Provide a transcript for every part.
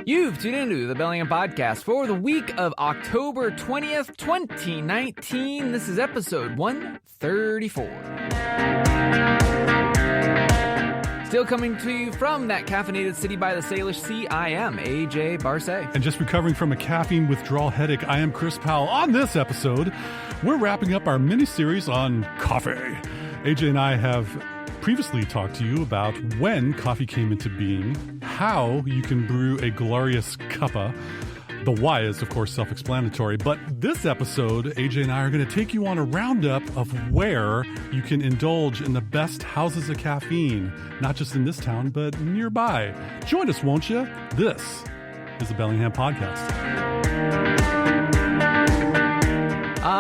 You've tuned into the Bellingham Podcast for the week of October 20th, 2019. This is episode 134. Still coming to you from that caffeinated city by the Salish Sea, I am AJ Barcet. And just recovering from a caffeine withdrawal headache, I am Chris Powell. On this episode, we're wrapping up our mini-series on coffee. AJ and I have previously talked to you about when coffee came into being, how you can brew a glorious cuppa. The why is, of course, self-explanatory. But this episode, AJ and I are going to take you on a roundup of where you can indulge in the best houses of caffeine, not just in this town, but nearby. Join us, won't you? This is the Bellingham Podcast.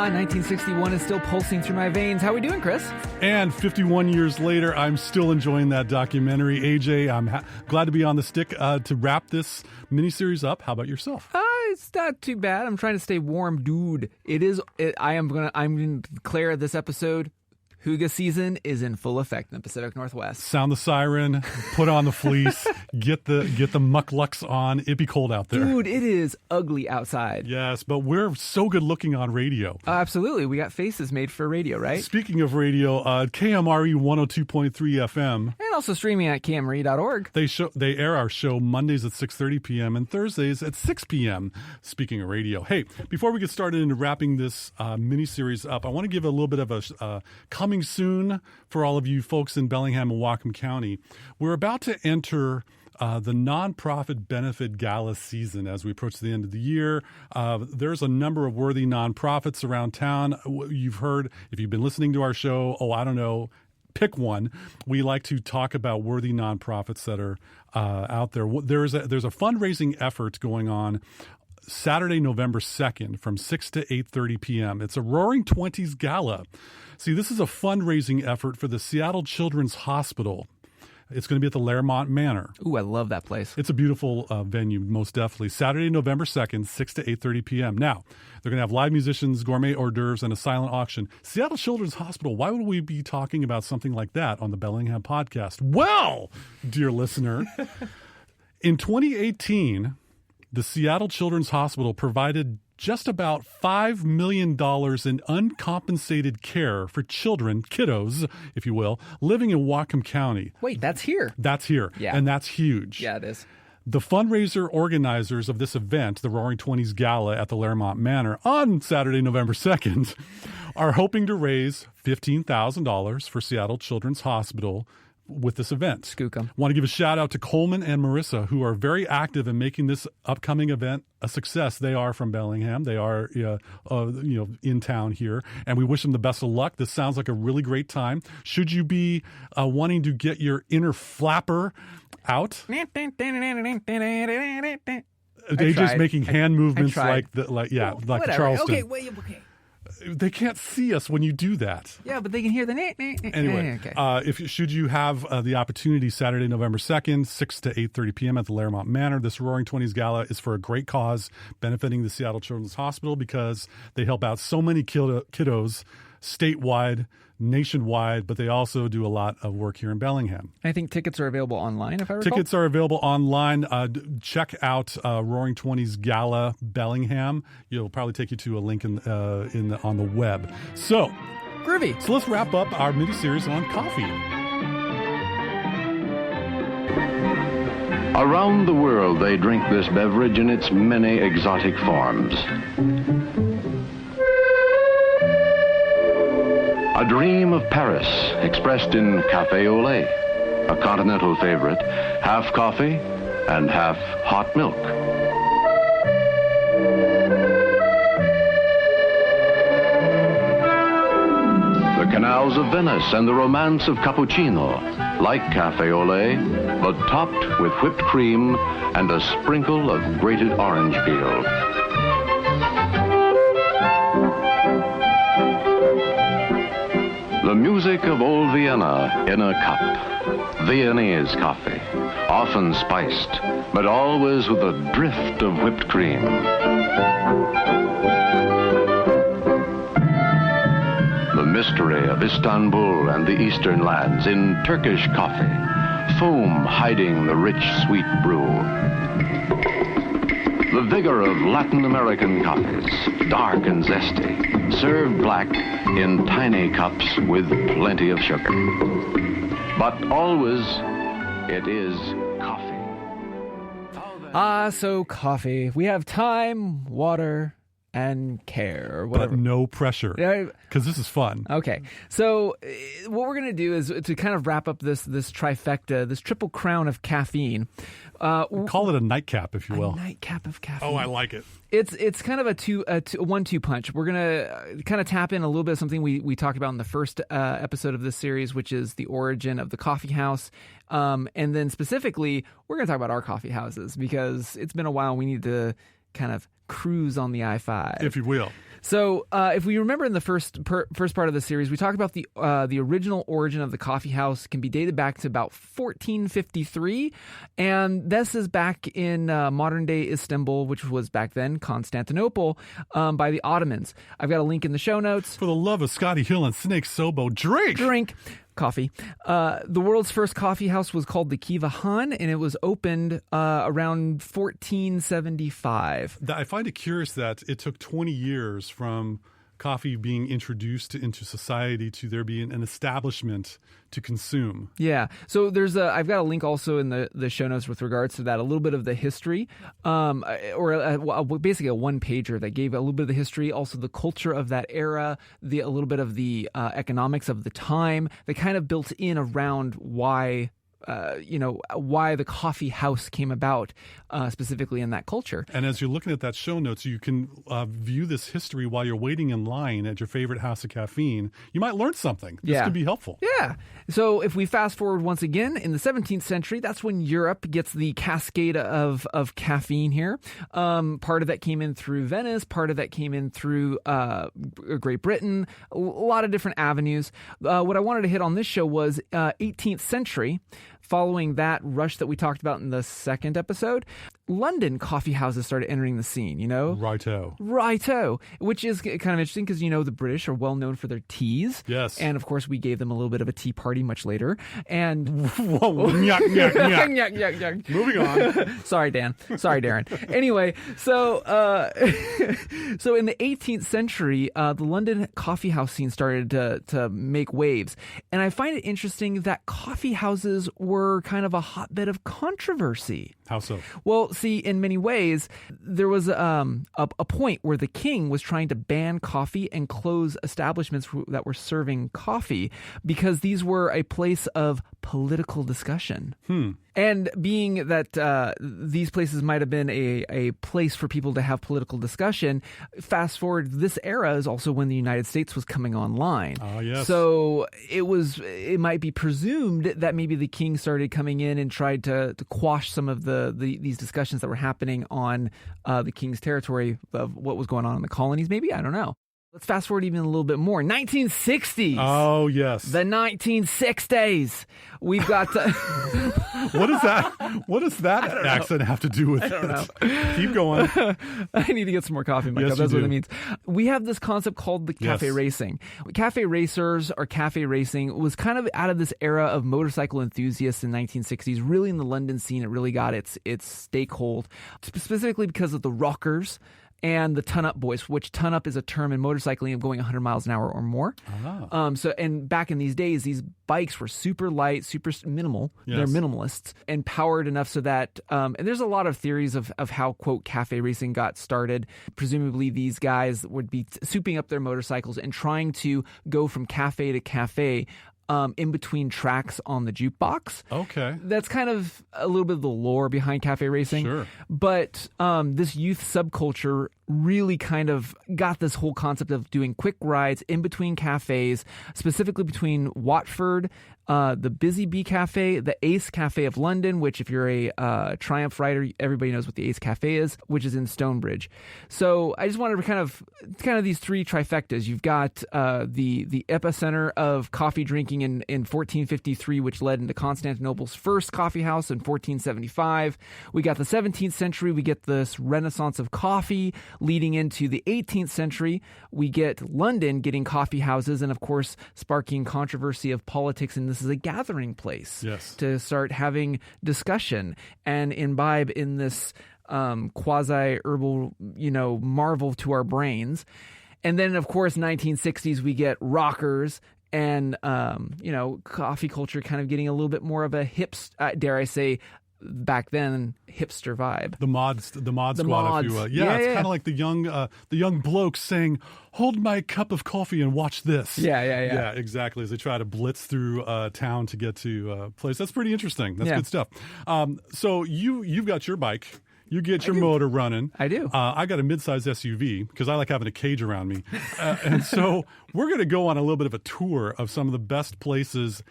1961 is still pulsing through my veins. How we doing, Chris? And 51 years later, I'm still enjoying that documentary. AJ, I'm glad to be on the stick to wrap this miniseries up. How about yourself? It's not too bad. I'm trying to stay warm, dude. I'm going to declare this episode, Hygge season is in full effect in the Pacific Northwest. Sound the siren, put on the fleece, get the mucklucks on. It'd be cold out there. Dude, it is ugly outside. Yes, but we're so good looking on radio. Absolutely. We got faces made for radio, right? Speaking of radio, KMRE 102.3 FM. And also streaming at kmre.org. They air our show Mondays at 6:30 p.m. and Thursdays at 6 p.m. Speaking of radio. Hey, before we get started into wrapping this mini-series up, I want to give a little bit of a coming soon for all of you folks in Bellingham and Whatcom County. We're about to enter the nonprofit benefit gala season as we approach the end of the year. There's a number of worthy nonprofits around town. You've heard, if you've been listening to our show, pick one. We like to talk about worthy nonprofits that are out there. There's a fundraising effort going on Saturday, November 2nd from 6 to 8:30 p.m. It's a Roaring Twenties Gala. See, this is a fundraising effort for the Seattle Children's Hospital. It's going to be at the Lairmont Manor. Ooh, I love that place. It's a beautiful venue, most definitely. Saturday, November 2nd, 6 to 8:30 p.m. Now, they're going to have live musicians, gourmet hors d'oeuvres, and a silent auction. Seattle Children's Hospital, why would we be talking about something like that on the Bellingham Podcast? Well, dear listener, in 2018, the Seattle Children's Hospital provided just about $5 million in uncompensated care for children, kiddos, if you will, living in Whatcom County. Wait, that's here? That's here. Yeah. And that's huge. Yeah, it is. The fundraiser organizers of this event, the Roaring Twenties Gala at the Lairmont Manor on Saturday, November 2nd, are hoping to raise $15,000 for Seattle Children's Hospital with this event. Skook 'em. Want to give a shout out to Colman and Marissa, who are very active in making this upcoming event a success. They are from Bellingham. They are, in town here, and we wish them the best of luck. This sounds like a really great time. Should you be wanting to get your inner flapper out? AJ's making hand movements like Charleston. Okay. They can't see us when you do that. Yeah, but they can hear the Anyway, okay. Should you have the opportunity Saturday, November 2nd, 6 to 8:30 p.m. at the Lairmont Manor, this Roaring Twenties Gala is for a great cause benefiting the Seattle Children's Hospital because they help out so many kiddos statewide, nationwide, but they also do a lot of work here in Bellingham. I think tickets are available online, if I recall. Tickets are available online. Check out Roaring Twenties Gala Bellingham. It'll probably take you to a link on the web. So, groovy. So let's wrap up our mini-series on coffee. Around the world, they drink this beverage in its many exotic forms. A dream of Paris, expressed in café au lait, a continental favorite, half coffee and half hot milk. The canals of Venice and the romance of cappuccino, like café au lait, but topped with whipped cream and a sprinkle of grated orange peel. The music of old Vienna in a cup. Viennese coffee, often spiced, but always with a drift of whipped cream. The mystery of Istanbul and the eastern lands in Turkish coffee, foam hiding the rich, sweet brew. vigor of Latin American coffees, dark and zesty, served black in tiny cups with plenty of sugar. But always, it is coffee. So coffee. We have time, water, and care, or whatever. But no pressure, because this is fun. Okay, so what we're going to do is to kind of wrap up this trifecta, this triple crown of caffeine. Call it a nightcap, if you will. A nightcap of caffeine. Oh, I like it. It's kind of a 1-2 punch. We're gonna kind of tap in a little bit of something we talked about in the first episode of this series, which is the origin of the coffee house, and then specifically we're gonna talk about our coffee houses because it's been a while. We need to kind of cruise on the I-5, if you will. So, if we remember in the first part of the series, we talked about the original origin of the coffee house can be dated back to about 1453, and this is back in modern day Istanbul, which was back then Constantinople, by the Ottomans. I've got a link in the show notes. For the love of Scotty Hill and Snake Sobo, drink coffee. The world's first coffee house was called the Kiva Han, and it was opened around 1475. I find it curious that it took 20 years from coffee being introduced into society to there being an establishment to consume. Yeah. So I've got a link also in the show notes with regards to that, a little bit of the history, basically a one-pager that gave a little bit of the history, also the culture of that era, a little bit of the economics of the time. They kind of built in around why the coffee house came about, specifically in that culture. And as you're looking at that show notes, you can view this history while you're waiting in line at your favorite house of caffeine. You might learn something. This could be helpful. Yeah. So if we fast forward once again, in the 17th century, that's when Europe gets the cascade of caffeine here. Part of that came in through Venice. Part of that came in through Great Britain. A lot of different avenues. What I wanted to hit on this show was 18th century. Following that rush that we talked about in the second episode, London coffee houses started entering the scene, Righto. Which is kind of interesting because, the British are well known for their teas. Yes. And, of course, we gave them a little bit of a tea party much later. And whoa, yuck. Moving on. Sorry, Dan. Sorry, Darren. Anyway, so in the 18th century, the London coffee house scene started to make waves. And I find it interesting that coffee houses were kind of a hotbed of controversy. How so? Well, see, in many ways, there was a point where the king was trying to ban coffee and close establishments that were serving coffee because these were a place of political discussion. And being that these places might have been a place for people to have political discussion, fast forward, this era is also when the United States was coming online. Yes. So it might be presumed that maybe the king started coming in and tried to quash some of these discussions that were happening on the king's territory of what was going on in the colonies. Maybe, I don't know. Let's fast forward even a little bit more. 1960s. Oh, yes. The 1960s. We've got... What is that? What does that accent have to do with it? I don't know. Keep going. I need to get some more coffee in my Yes, cup. That's you what do. it means. We have this concept called the cafe racing. Cafe racers or cafe racing was kind of out of this era of motorcycle enthusiasts in the 1960s. Really in the London scene, it really got its stakehold, specifically because of the rockers and the ton-up boys, which ton-up is a term in motorcycling of going 100 miles an hour or more. And back in these days, these bikes were super light, super minimal. Yes. They're minimalists and powered enough so that, and there's a lot of theories of how, quote, cafe racing got started. Presumably these guys would be souping up their motorcycles and trying to go from cafe to cafe in between tracks on the jukebox. Okay. That's kind of a little bit of the lore behind cafe racing. Sure. But this youth subculture really kind of got this whole concept of doing quick rides in between cafes, specifically between Watford, the Busy Bee Cafe, the Ace Cafe of London, which if you're a Triumph rider, everybody knows what the Ace Cafe is, which is in Stonebridge. So I just wanted to kind of these three trifectas. You've got the epicenter of coffee drinking in 1453, which led into Constantinople's first coffee house in 1475. We got the 17th century. We get this renaissance of coffee leading into the 18th century. We get London getting coffee houses and, of course, sparking controversy of politics. And this is a gathering place Yes. to start having discussion and imbibe in this quasi herbal, marvel to our brains. And then, of course, 1960s, we get rockers and, coffee culture kind of getting a little bit more of a dare I say, back then, hipster vibe. The mod squad, if you will. Yeah, it's kind of like the young blokes saying, "Hold my cup of coffee and watch this." Yeah, exactly. As they try to blitz through town to get to a place. That's pretty interesting. That's good stuff. So you've got your bike. You get your motor running. I do. I got a midsize SUV because I like having a cage around me. And so we're going to go on a little bit of a tour of some of the best places,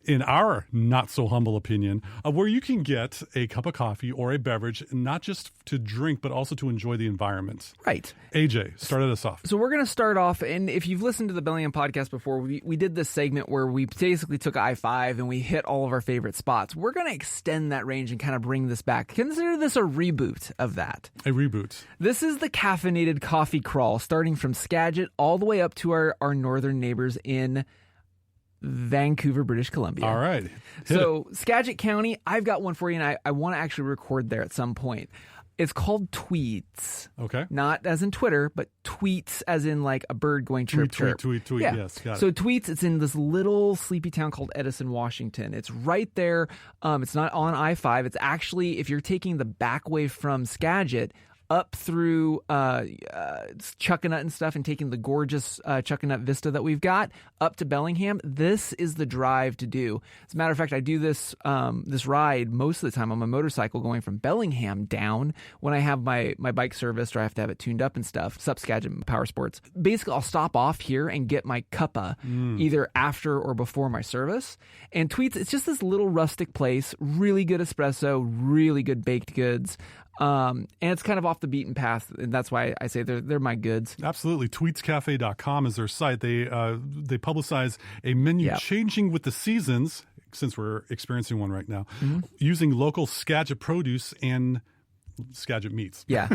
in our not so humble opinion, of where you can get a cup of coffee or a beverage, not just to drink, but also to enjoy the environment. Right. AJ, started us off. So we're going to start off, and if you've listened to the Bellingham podcast before, we did this segment where we basically took I-5 and we hit all of our favorite spots. We're going to extend that range and kind of bring this back. Consider this a reboot of that. A reboot. This is the Caffeinated Coffee Crawl, starting from Skagit all the way up to our northern neighbors in Vancouver, British Columbia. All right. So Skagit County, I've got one for you, and I want to actually record there at some point. It's called Tweets. Okay. Not as in Twitter, but tweets as in like a bird going chirp, chirp. Tweet. Yeah. Yes, got it. So Tweets, it's in this little sleepy town called Edison, Washington. It's right there. It's not on I-5. It's actually, if you're taking the back way from Skagit, up through Chuckanut and stuff and taking the gorgeous Chuckanut Vista that we've got up to Bellingham, this is the drive to do. As a matter of fact, I do this ride most of the time on my motorcycle going from Bellingham down when I have my bike serviced or I have to have it tuned up and stuff. Sup Skagit Power Sports. Basically, I'll stop off here and get my cuppa either after or before my service. And Tweets, it's just this little rustic place, really good espresso, really good baked goods. And it's kind of off the beaten path, and that's why I say they're my goods. Absolutely. Tweetscafe.com is their site. They publicize a menu changing with the seasons, since we're experiencing one right now, using local Skagit produce and Skagit meats. Yeah.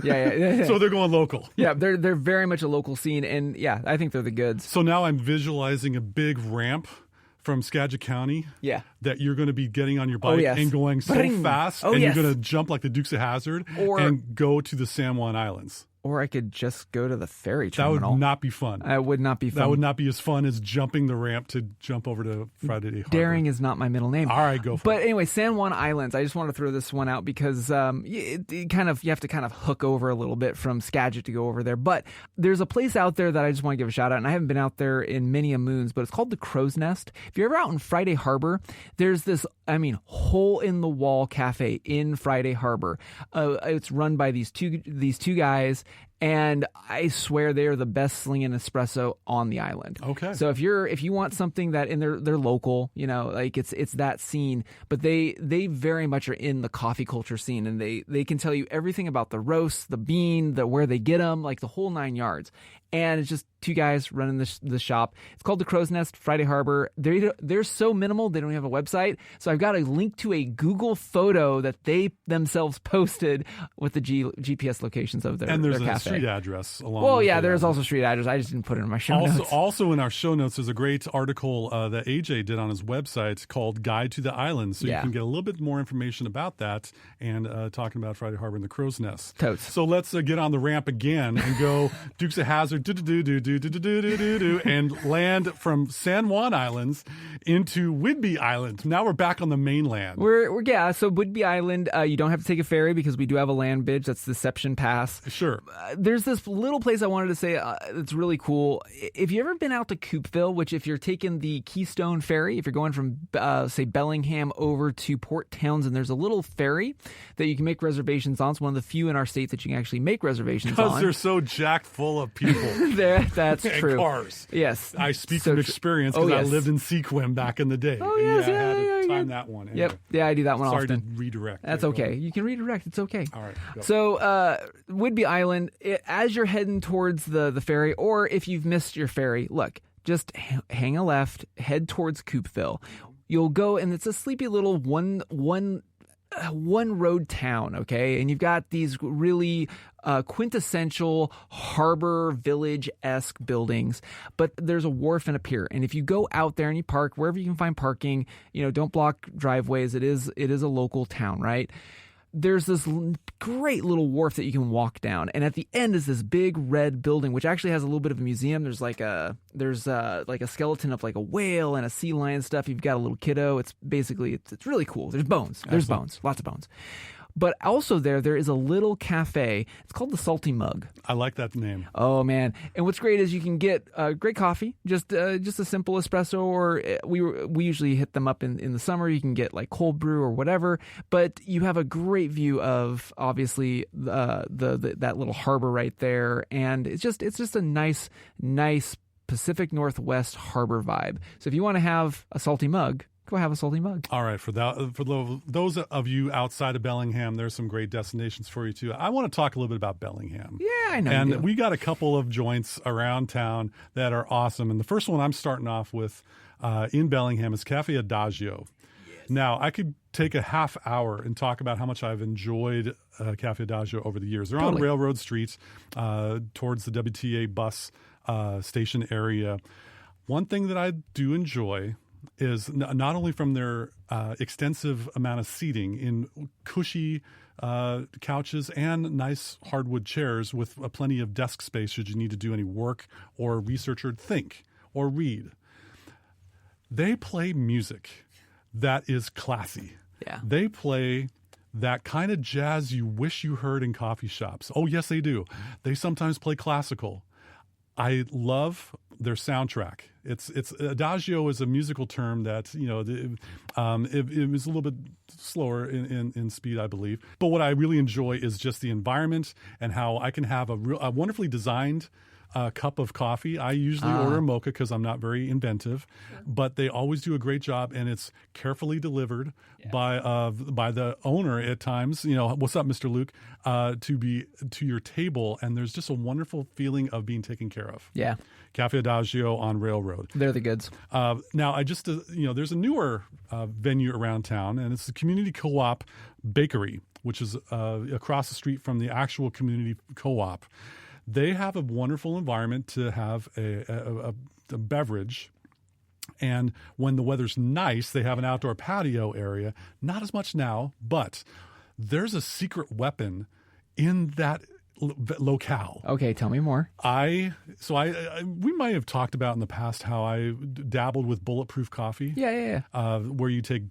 So they're going local. Yeah, they're very much a local scene, and yeah, I think they're the goods. So now I'm visualizing a big ramp from Skagit County that you're going to be getting on your bike and going so fast, and you're going to jump like the Dukes of Hazzard and go to the San Juan Islands. Or I could just go to the ferry terminal. That would not be fun. That would not be fun. That would not be as fun as jumping the ramp to jump over to Friday Harbor. Daring is not my middle name. All right, go for it. But anyway, San Juan Islands, I just want to throw this one out because you have to kind of hook over a little bit from Skagit to go over there. But there's a place out there that I just want to give a shout out, and I haven't been out there in many a moons, but it's called the Crow's Nest. If you're ever out in Friday Harbor, there's this, hole-in-the-wall cafe in Friday Harbor. It's run by these two guys, and I swear they are the best slinging espresso on the island. Okay. So if you want something that, and they're local, like it's that scene, but they very much are in the coffee culture scene, and they can tell you everything about the roast, the bean, where they get them, like the whole 9 yards. And it's just two guys running the shop. It's called the Crow's Nest, Friday Harbor. They're so minimal, they don't have a website. So I've got a link to a Google photo that they themselves posted with the GPS locations of their cafe. And there's a street address along. Well, yeah, there's also street address. I just didn't put it in my show notes. Also in our show notes, there's a great article that AJ did on his website called Guide to the Islands. So you can get a little bit more information about that and talking about Friday Harbor and the Crow's Nest. Totes. So let's get on the ramp again and go Dukes of Hazzard, and land from San Juan Islands into Whidbey Island. Now we're back on the mainland. So Whidbey Island, you don't have to take a ferry because we do have a land bridge. That's Deception Pass. Sure. There's this little place I wanted to say that's really cool. If you've ever been out to Coupeville, which if you're taking the Keystone Ferry, if you're going from, say, Bellingham over to Port Townsend, there's a little ferry that you can make reservations on. It's one of the few in our state that you can actually make reservations on. Because they're so jacked full of people. That's true. And cars. Yes. I speak from experience because I lived in Sequim back in the day. Oh, yes. I had to time that one. Anyway. Yep. Yeah, I do that one Sorry often. to redirect. That's okay. You can redirect. It's okay. All right. Go. So, Whidbey Island, as you're heading towards the ferry, or if you've missed your ferry, look, just hang a left, head towards Coupeville. You'll go, and it's a sleepy little one road town, okay? And you've got these really quintessential harbor village-esque buildings, but there's a wharf and a pier. And if you go out there and you park wherever you can find parking, don't block driveways. It is a local town, right? there's this great little wharf that you can walk down, and at the end is this big red building, which actually has a little bit of a museum. There's like a skeleton of like a whale and a sea lion stuff. You've got a little kiddo. It's basically it's really cool. There's bones. There's bones. Lots of bones. But also there is a little cafe. It's called the Salty Mug. I like that name. Oh, man. And what's great is you can get great coffee, just a simple espresso, or we usually hit them up in the summer. You can get like cold brew or whatever. But you have a great view of, obviously, that little harbor right there. And it's just a nice Pacific Northwest harbor vibe. So if you want to have a salty mug, go have a salty mug. All right. For those of you outside of Bellingham, there's some great destinations for you, too. I want to talk a little bit about Bellingham. Yeah, I know. And we got a couple of joints around town that are awesome. And the first one I'm starting off with in Bellingham is Cafe Adagio. Yes. Now, I could take a half hour and talk about how much I've enjoyed Cafe Adagio over the years. They're on Railroad Street towards the WTA bus station area. One thing that I do enjoy is not only from their extensive amount of seating in cushy couches and nice hardwood chairs with plenty of desk space should you need to do any work or research or think or read. They play music that is classy. Yeah. They play that kind of jazz you wish you heard in coffee shops. Oh, yes, they do. They sometimes play classical. I love their soundtrack. It's Adagio is a musical term that, it was a little bit slower in speed, I believe. But what I really enjoy is just the environment and how I can have a wonderfully designed cup of coffee. I usually order a mocha because I'm not very inventive, but they always do a great job, and it's carefully delivered by the owner at times. What's up, Mr. Luke? To your table, and there's just a wonderful feeling of being taken care of. Yeah. Cafe Adagio on Railroad. They're the goods. Now, I just there's a newer venue around town, and it's the Community Co-op Bakery, which is across the street from the actual community co-op. They have a wonderful environment to have a beverage. And when the weather's nice, they have an outdoor patio area. Not as much now, but there's a secret weapon in that locale. Okay, tell me more. We might have talked about in the past how I dabbled with bulletproof coffee. Yeah. Where you take,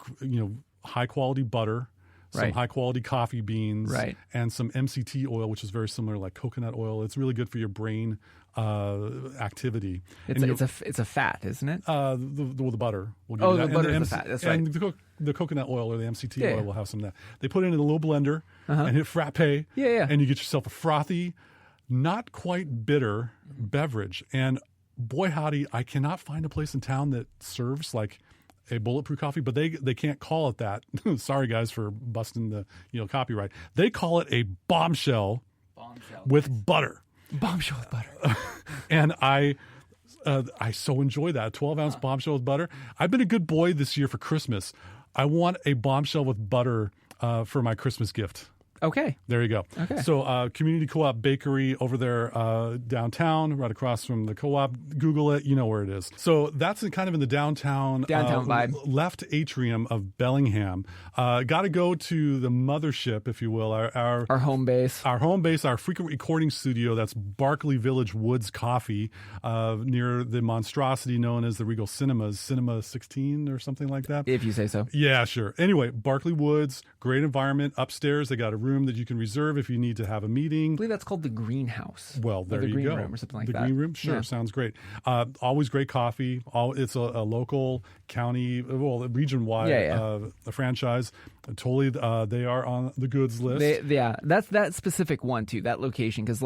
high quality butter, some high quality coffee beans, and some MCT oil, which is very similar, like coconut oil. It's really good for your brain activity. It's a fat, isn't it? The butter. Will give you that. The butter is the fat. That's right. And the coconut oil or the MCT oil will have some of that. They put it in a little blender and hit frappe. Yeah. And you get yourself a frothy, not quite bitter beverage. And boy, howdy, I cannot find a place in town that serves like a bulletproof coffee, but they can't call it that. Sorry, guys, for busting the copyright. They call it a bombshell with butter. Bombshell with butter. And I so enjoy that 12-ounce bombshell with butter. I've been a good boy this year for Christmas. I want a bombshell with butter for my Christmas gift. Okay. There you go. Okay. So Community Co-op Bakery over there downtown, right across from the co-op. Google it. You know where it is. So that's kind of in the downtown vibe. Left atrium of Bellingham. Got to go to the mothership, if you will, our home base. Our home base, our frequent recording studio. That's Barclay Village Woods Coffee near the monstrosity known as the Regal Cinemas, Cinema 16 or something like that. If you say so. Yeah, sure. Anyway, Barclay Woods, great environment. Upstairs, they got a room that you can reserve if you need to have a meeting. I believe that's called the greenhouse. Well, there you go. The green room or something like that. The green room? Sure, sounds great. Always great coffee. It's a local county, region-wide franchise. Totally, they are on the goods list. That's that specific one, too, that location. Because,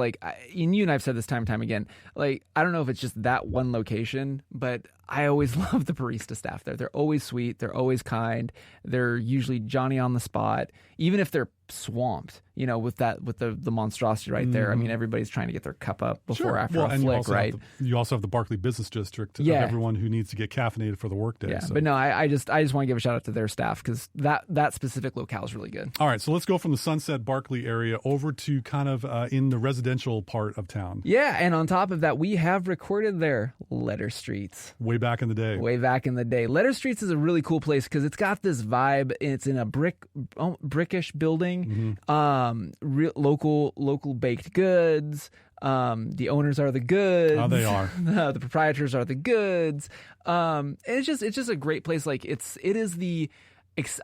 you and I have said this time and time again, I don't know if it's just that one location, but I always love the barista staff there. They're always sweet. They're always kind. They're usually Johnny on the spot, even if they're swamped. with the monstrosity right there. I mean, everybody's trying to get their cup up before or after a and flick, right? You also have the Berkeley Business District of everyone who needs to get caffeinated for the workday. Yeah, but no, I just want to give a shout out to their staff because that specific locale is really good. All right, so let's go from the Sunset Berkeley area over to kind of in the residential part of town. Yeah, and on top of that, we have recorded there Letter Streets. Way back in the day. Letter Streets is a really cool place because it's got this vibe. It's in a brickish building. Local baked goods. The owners are the goods. Oh, they are. The proprietors are the goods. And it's just a great place. Like it is the.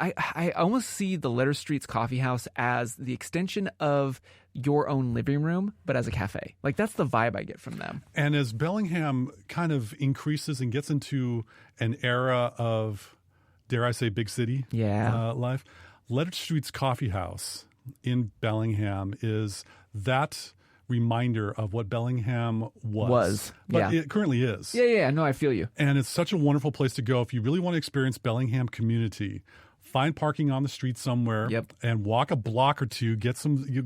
I almost see the Letter Streets Coffee House as the extension of your own living room, but as a cafe. Like that's the vibe I get from them. And as Bellingham kind of increases and gets into an era of, dare I say, big city life, Letter Streets Coffee House in Bellingham is that reminder of what Bellingham was. But it currently is. Yeah. No, I feel you. And it's such a wonderful place to go if you really want to experience Bellingham community. Find parking on the street somewhere and walk a block or two.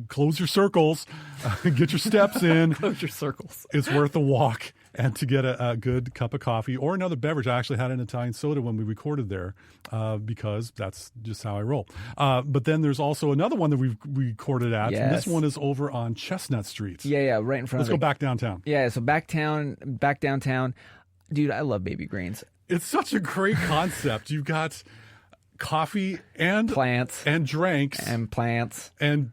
Close your circles, get your steps in. Close your circles. It's worth a walk and to get a good cup of coffee or another beverage. I actually had an Italian soda when we recorded there because that's just how I roll. But then there's also another one that we've recorded at. Yes. And this one is over on Chestnut Street. Yeah, right in front Let's of it. go back downtown. Yeah, so back downtown. Dude, I love Baby Greens. It's such a great concept. You've got coffee and plants and drinks and plants and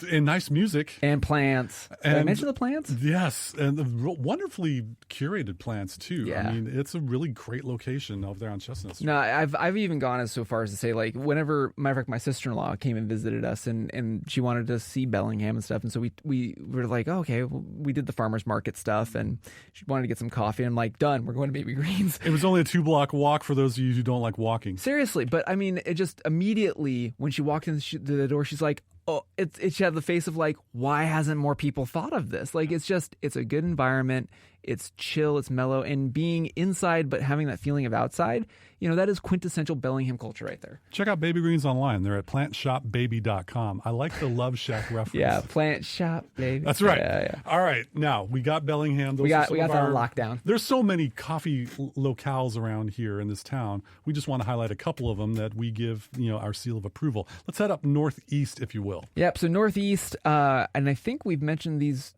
nice music and plants. Did I mention the plants? Yes, and the wonderfully curated plants too. Yeah. I mean, it's a really great location over there on Chestnut Street. No, I've even gone as so far as to say, like, whenever, matter of fact, my sister-in-law came and visited us, and she wanted to see Bellingham and stuff, and so we were like, oh, okay, well, we did the farmers market stuff, and she wanted to get some coffee, and I'm like, done, we're going to Baby Greens. It was only a 2-block walk for those of you who don't like walking. Seriously, but I mean, it just immediately when she walked in the door, she's like, oh, she had the face of like, why hasn't more people thought of this? Like, it's a good environment. It's chill, it's mellow, and being inside but having that feeling of outside, that is quintessential Bellingham culture right there. Check out Baby Greens online. They're at plantshopbaby.com. I like the Love Shack reference. Yeah, Plant Shop Baby. That's right. Yeah. All right, now we got Bellingham. We got that on lockdown. There's so many coffee locales around here in this town. We just want to highlight a couple of them that we give our seal of approval. Let's head up northeast, if you will. Yep. So northeast, and I think we've mentioned these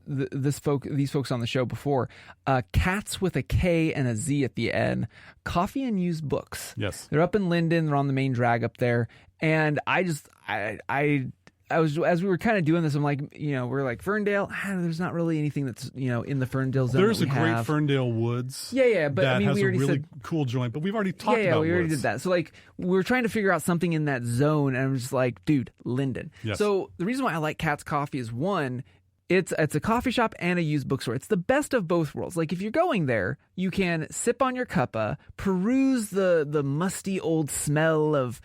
folks on the show before. Cats with a K and a Z at the end. Coffee and Used Books. Yes. They're up in Linden. They're on the main drag up there. And I was, as we were kind of doing this, I'm like, we're like Ferndale. There's not really anything that's, in the Ferndale zone. There's a great Ferndale Woods. Yeah. But that I mean, has we already a really said, cool joint, but we've already talked about we already Woods. did that. So like, we were trying to figure out something in that zone, and I'm just like, dude, Linden. Yes. So the reason why I like Cat's Coffee is one, it's a coffee shop and a used bookstore. It's the best of both worlds. Like if you're going there, you can sip on your cuppa, peruse the musty old smell of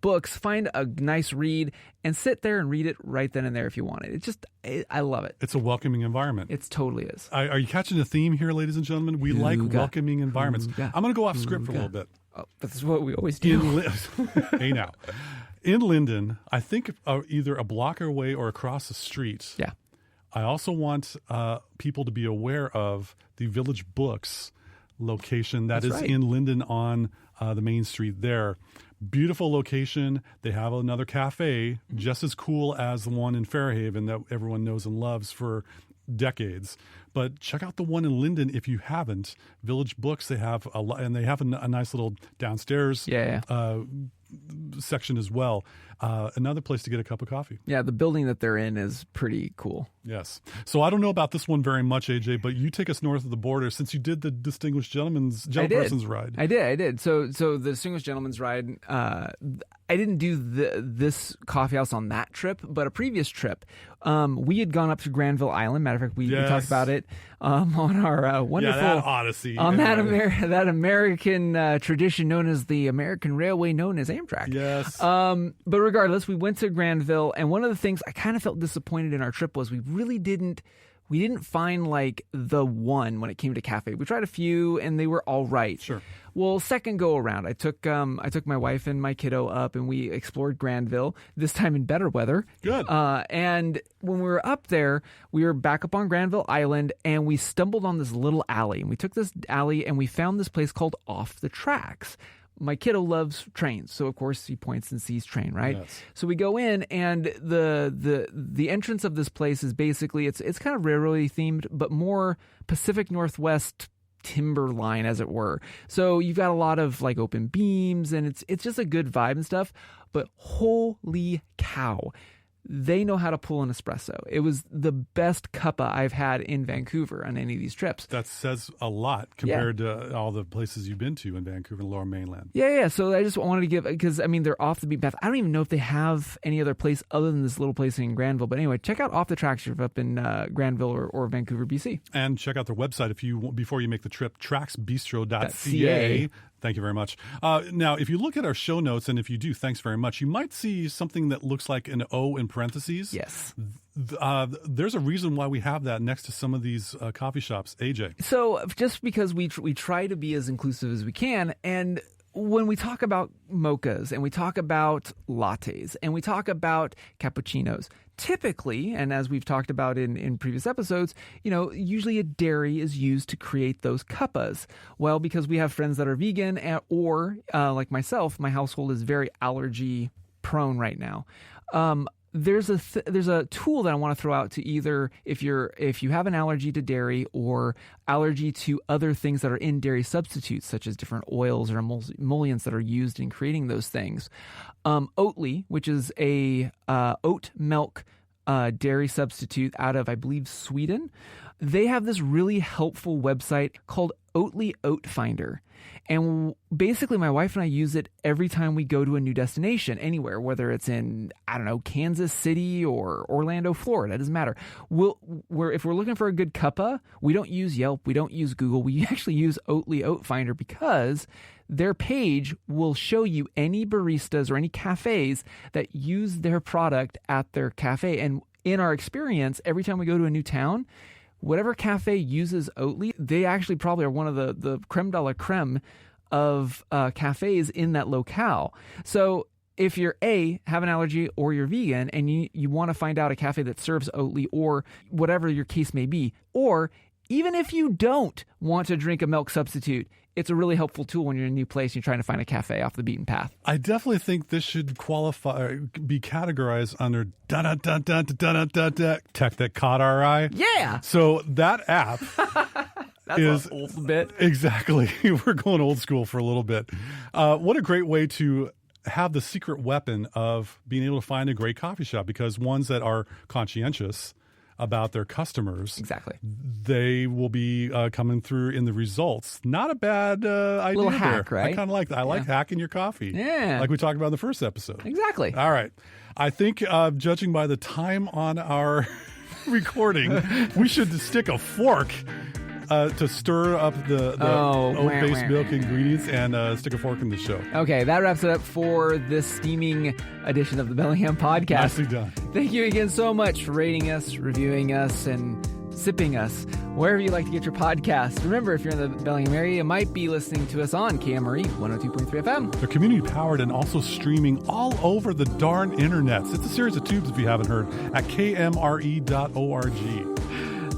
books, find a nice read, and sit there and read it right then and there if you want it. I love it. It's a welcoming environment. It totally is. Are you catching a theme here, ladies and gentlemen? We like welcoming environments. I'm going to go off script for a little bit. Oh, that's what we always do. Hey now. In Linden, I think either a block away or across the street. Yeah. I also want people to be aware of the Village Books location that is in Linden on the main street there. Beautiful location. They have another cafe just as cool as the one in Fairhaven that everyone knows and loves for decades. But check out the one in Linden if you haven't. Village Books, they have a nice little downstairs section as well. Another place to get a cup of coffee. Yeah, the building that they're in is pretty cool. Yes. So I don't know about this one very much, AJ, but you take us north of the border since you did the Distinguished Gentleman's Ride. I did. So the Distinguished Gentleman's Ride, I didn't do this coffee house on that trip, but a previous trip, we had gone up to Granville Island. Matter of fact, we talked about it on our wonderful that Odyssey. On that American tradition known as the American Railway, known as Amtrak. Yes. But regardless, we went to Granville, and one of the things I kind of felt disappointed in our trip was we really didn't we didn't find like the one when it came to cafe. We tried a few and they were all right. Sure. Well, second go around, I took my wife and my kiddo up and we explored Granville, this time in better weather. Good. And when we were up there, we were back up on Granville Island and we stumbled on this little alley. And we took this alley and we found this place called Off the Tracks. My kiddo loves trains, so of course he points and sees train, right? Yes. So we go in, and the entrance of this place is basically it's kind of railroady themed, but more Pacific Northwest timberline, as it were. So you've got a lot of like open beams, and it's just a good vibe and stuff. But holy cow, they know how to pull an espresso. It was the best cuppa I've had in Vancouver on any of these trips. That says a lot compared to all the places you've been to in Vancouver and Lower Mainland. Yeah. So I just wanted to give, because I mean, they're off the beaten path. I don't even know if they have any other place other than this little place in Granville. But anyway, check out Off the Tracks if you're up in Granville or Vancouver, BC. And check out their website before you make the trip, tracksbistro.ca. Thank you very much. Now, if you look at our show notes, and if you do, thanks very much, you might see something that looks like an O in parentheses. Yes. There's a reason why we have that next to some of these coffee shops. AJ. So just because we try to be as inclusive as we can, and when we talk about mochas and we talk about lattes and we talk about cappuccinos, typically, and as we've talked about in previous episodes, usually a dairy is used to create those cuppas. Well, because we have friends that are vegan or like myself, my household is very allergy prone right now. There's a tool that I want to throw out to either if you have an allergy to dairy or allergy to other things that are in dairy substitutes, such as different oils or emollients that are used in creating those things. Oatly, which is a oat milk dairy substitute out of, I believe, Sweden. They have this really helpful website called Oatly Oat Finder. And basically, my wife and I use it every time we go to a new destination, anywhere, whether it's in, Kansas City or Orlando, Florida. It doesn't matter. If we're looking for a good cuppa, we don't use Yelp. We don't use Google. We actually use Oatly Oat Finder because their page will show you any baristas or any cafes that use their product at their cafe. And in our experience, every time we go to a new town, whatever cafe uses Oatly, they actually probably are one of the creme de la creme of cafes in that locale. So if you're have an allergy or you're vegan and you want to find out a cafe that serves Oatly or whatever your case may be, or even if you don't want to drink a milk substitute, it's a really helpful tool when you're in a new place and you're trying to find a cafe off the beaten path. I definitely think this should be categorized under tech that caught our eye. Yeah. So that app That's an old bit. Exactly. We're going old school for a little bit. What a great way to have the secret weapon of being able to find a great coffee shop, because ones that are conscientious about their customers. Exactly. They will be coming through in the results. Not a bad idea. Little hack, there. right? I kind of like that. I like hacking your coffee. Yeah. Like we talked about in the first episode. Exactly. All right. I think judging by the time on our recording, we should stick a fork to stir up the oat-based milk ingredients and stick a fork in the show. Okay, that wraps it up for this steaming edition of the Bellingham Podcast. Nicely done. Thank you again so much for rating us, reviewing us, and sipping us wherever you like to get your podcast. Remember, if you're in the Bellingham area, you might be listening to us on KMRE 102.3 FM. They're community-powered and also streaming all over the darn internets. It's a series of tubes, if you haven't heard, at kmre.org.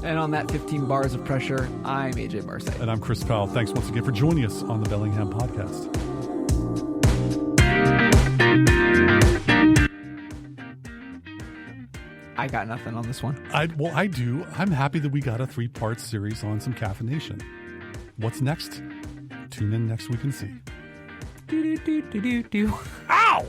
And on that 15 bars of pressure, I'm AJ Barsay. And I'm Chris Powell. Thanks once again for joining us on the Bellingham Podcast. I got nothing on this one. I do. I'm happy that we got a 3-part series on some caffeination. What's next? Tune in next week and see. Ow!